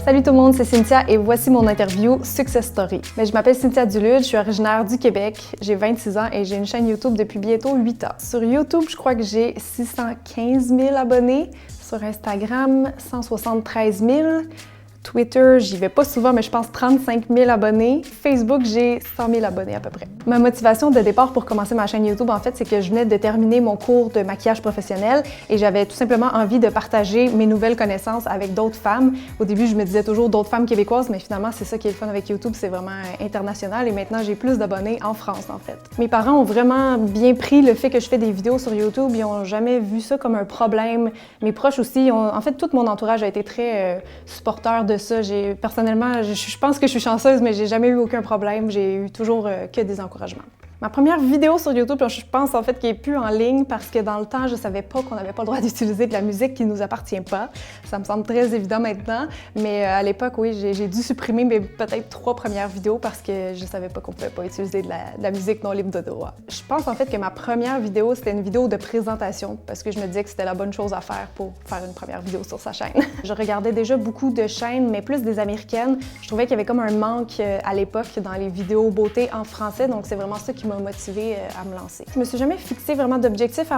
Salut tout le monde, c'est Cynthia et voici mon interview Success Story. Je m'appelle Cynthia Dulude, je suis originaire du Québec, j'ai 26 ans et j'ai une chaîne YouTube depuis bientôt 8 ans. Sur YouTube, je crois que j'ai 615 000 abonnés. Sur Instagram, 173 000. Twitter, j'y vais pas souvent, mais je pense 35 000 abonnés. Facebook, j'ai 100 000 abonnés à peu près. Ma motivation de départ pour commencer ma chaîne YouTube, en fait, c'est que je venais de terminer mon cours de maquillage professionnel et j'avais tout simplement envie de partager mes nouvelles connaissances avec d'autres femmes. Au début, je me disais toujours d'autres femmes québécoises, mais finalement, c'est ça qui est le fun avec YouTube, c'est vraiment international et maintenant, j'ai plus d'abonnés en France, en fait. Mes parents ont vraiment bien pris le fait que je fais des vidéos sur YouTube, ils n'ont jamais vu ça comme un problème. Mes proches aussi, en fait, tout mon entourage a été très supporteur de ça. Personnellement, je pense que je suis chanceuse, mais j'ai jamais eu aucun problème. J'ai eu toujours que des encouragements. Ma première vidéo sur YouTube, je pense en fait qu'elle n'est plus en ligne parce que dans le temps, je savais pas qu'on n'avait pas le droit d'utiliser de la musique qui nous appartient pas. Ça me semble très évident maintenant, mais à l'époque, oui, j'ai dû supprimer mes peut-être 3 premières vidéos parce que je savais pas qu'on pouvait pas utiliser de la musique non libre de droit. Je pense en fait que ma première vidéo, c'était une vidéo de présentation parce que je me disais que c'était la bonne chose à faire pour faire une première vidéo sur sa chaîne. Je regardais déjà beaucoup de chaînes, mais plus des américaines. Je trouvais qu'il y avait comme un manque à l'époque dans les vidéos beauté en français, donc c'est vraiment ça qui m'a motivée à me lancer. Je me suis jamais fixé vraiment d'objectifs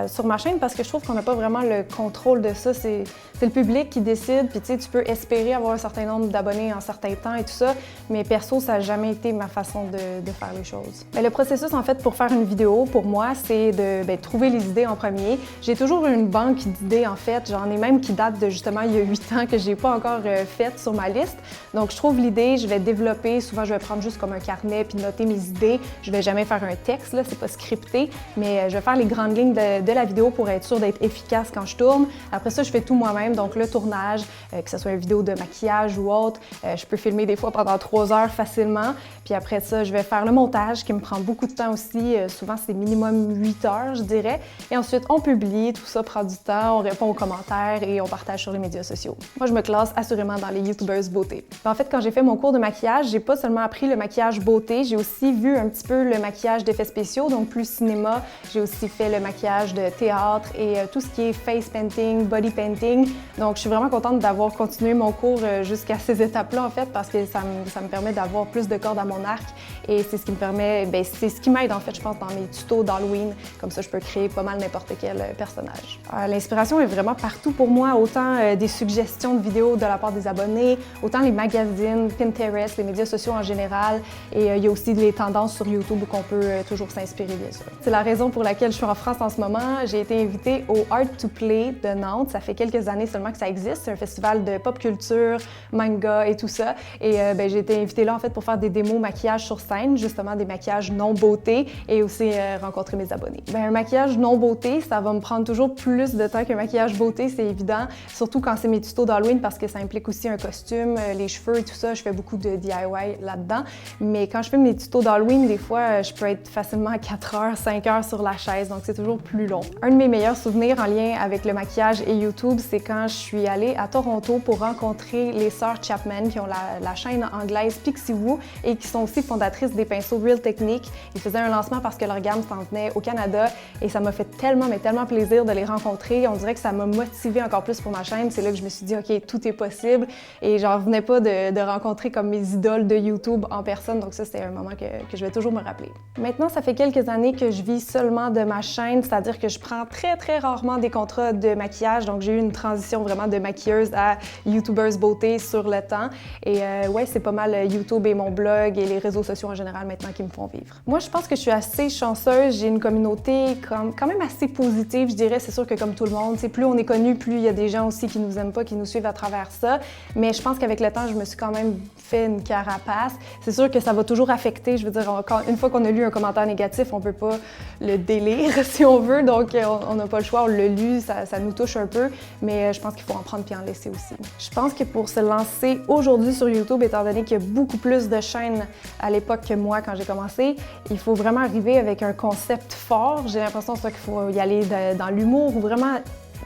sur ma chaîne parce que je trouve qu'on n'a pas vraiment le contrôle de ça. C'est le public qui décide, puis tu peux espérer avoir un certain nombre d'abonnés en un certain temps et tout ça, mais perso, ça n'a jamais été ma façon de faire les choses. Le processus, en fait, pour faire une vidéo, pour moi, c'est de trouver les idées en premier. J'ai toujours une banque d'idées, en fait. J'en ai même qui date de justement il y a 8 ans que j'ai pas encore faite sur ma liste. Donc, je trouve l'idée, je vais développer. Souvent, je vais prendre juste comme un carnet puis noter mes idées. Je vais jamais faire un texte, là, c'est pas scripté, mais je vais faire les grandes lignes de la vidéo pour être sûre d'être efficace quand je tourne. Après ça, je fais tout moi-même, donc le tournage, que ce soit une vidéo de maquillage ou autre, je peux filmer des fois pendant 3 heures facilement. Puis après ça, je vais faire le montage qui me prend beaucoup de temps aussi. Souvent, c'est minimum 8 heures, je dirais. Et ensuite, on publie, tout ça prend du temps, on répond aux commentaires et on partage sur les médias sociaux. Moi, je me classe assurément dans les YouTubers beauté. En fait, quand j'ai fait mon cours de maquillage, j'ai pas seulement appris le maquillage beauté, j'ai aussi vu un petit peu le maquillage d'effets spéciaux, donc plus cinéma. J'ai aussi fait le maquillage de théâtre et tout ce qui est face painting, body painting. Donc, je suis vraiment contente d'avoir continué mon cours jusqu'à ces étapes-là, en fait, parce que ça me permet d'avoir plus de cordes à mon arc et c'est ce qui me permet, c'est ce qui m'aide, en fait, je pense, dans mes tutos d'Halloween. Comme ça, je peux créer pas mal n'importe quel personnage. L'inspiration est vraiment partout pour moi, autant des suggestions de vidéos de la part des abonnés, autant les magazines, Pinterest, les médias sociaux en général, et il y a aussi les tendances sur YouTube qu'on peut toujours s'inspirer, bien sûr. C'est la raison pour laquelle je suis en France en ce moment. J'ai été invitée au Art to Play de Nantes. Ça fait quelques années seulement que ça existe. C'est un festival de pop culture, manga et tout ça. Et j'ai été invitée là, en fait, pour faire des démos maquillage sur scène, justement des maquillages non beauté et aussi rencontrer mes abonnés. Un maquillage non beauté, ça va me prendre toujours plus de temps qu'un maquillage beauté, c'est évident. Surtout quand c'est mes tutos d'Halloween parce que ça implique aussi un costume, les cheveux et tout ça. Je fais beaucoup de DIY là-dedans. Mais quand je fais mes tutos d'Halloween, des fois, je peux être facilement à 4 heures, 5 heures sur la chaise, donc c'est toujours plus long. Un de mes meilleurs souvenirs en lien avec le maquillage et YouTube, c'est quand je suis allée à Toronto pour rencontrer les sœurs Chapman qui ont la chaîne anglaise Pixiwoo et qui sont aussi fondatrices des pinceaux Real Technique. Ils faisaient un lancement parce que leur gamme s'en venait au Canada et ça m'a fait tellement, mais tellement plaisir de les rencontrer. On dirait que ça m'a motivée encore plus pour ma chaîne. C'est là que je me suis dit, OK, tout est possible et j'en revenais pas de rencontrer comme mes idoles de YouTube en personne, donc ça, c'était un moment que je vais toujours me rappeler. Maintenant, ça fait quelques années que je vis seulement de ma chaîne, c'est-à-dire que je prends très, très rarement des contrats de maquillage, donc j'ai eu une transition vraiment de maquilleuse à YouTubers beauté sur le temps. Et ouais, c'est pas mal YouTube et mon blog et les réseaux sociaux en général maintenant qui me font vivre. Moi, je pense que je suis assez chanceuse. J'ai une communauté quand même assez positive, je dirais. C'est sûr que comme tout le monde, plus on est connu, plus il y a des gens aussi qui nous aiment pas, qui nous suivent à travers ça. Mais je pense qu'avec le temps, je me suis quand même fait une carapace. C'est sûr que ça va toujours affecter. Je veux dire, une fois qu'on a lu un commentaire négatif, on peut pas le délire si on veut. Donc, on n'a pas le choix. On l'a lu, ça nous touche un peu. Mais je pense qu'il faut en prendre puis en laisser aussi. Je pense que pour se lancer aujourd'hui sur YouTube, étant donné qu'il y a beaucoup plus de chaînes à l'époque que moi quand j'ai commencé, il faut vraiment arriver avec un concept fort. J'ai l'impression qu'il faut y aller dans l'humour ou vraiment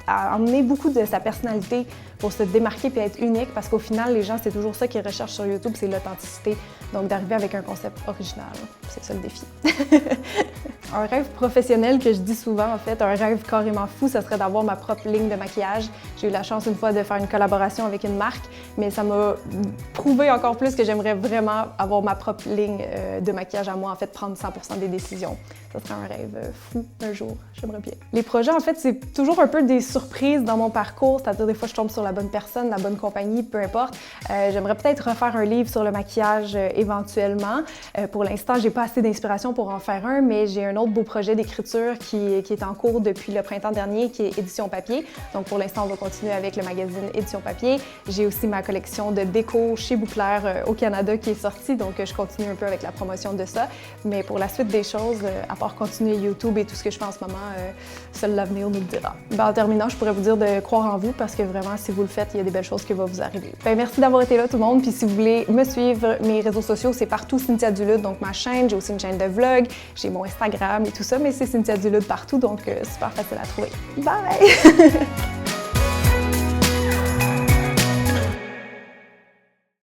à emmener beaucoup de sa personnalité pour se démarquer et être unique parce qu'au final, les gens, c'est toujours ça qu'ils recherchent sur YouTube, c'est l'authenticité. Donc, d'arriver avec un concept original, c'est ça le défi. Un rêve professionnel que je dis souvent, en fait, un rêve carrément fou, ça serait d'avoir ma propre ligne de maquillage. J'ai eu la chance une fois de faire une collaboration avec une marque, mais ça m'a prouvé encore plus que j'aimerais vraiment avoir ma propre ligne de maquillage à moi, en fait, prendre 100% des décisions. Ça serait un rêve fou un jour, j'aimerais bien. Les projets, en fait, c'est toujours un peu des surprises dans mon parcours, c'est-à-dire des fois je tombe sur la bonne personne, la bonne compagnie, peu importe. J'aimerais peut-être refaire un livre sur le maquillage éventuellement. Pour l'instant, j'ai pas assez d'inspiration pour en faire un, mais j'ai un autre beau projet d'écriture qui est en cours depuis le printemps dernier, qui est Édition Papier. Donc pour l'instant, on va continuer avec le magazine Édition Papier. J'ai aussi ma collection de déco chez Bouclair au Canada qui est sortie, donc je continue un peu avec la promotion de ça. Mais pour la suite des choses, à part continuer YouTube et tout ce que je fais en ce moment, seul l'avenir nous le dira. En terminant, je pourrais vous dire de croire en vous parce que vraiment, si vous le faites, il y a des belles choses qui vont vous arriver. Merci d'avoir été là tout le monde, puis si vous voulez me suivre, mes réseaux sociaux, c'est partout Cynthia Dulude, donc ma chaîne, j'ai aussi une chaîne de vlog, j'ai mon Instagram et tout ça, mais c'est Cynthia Dulude partout, donc super facile à trouver. Bye!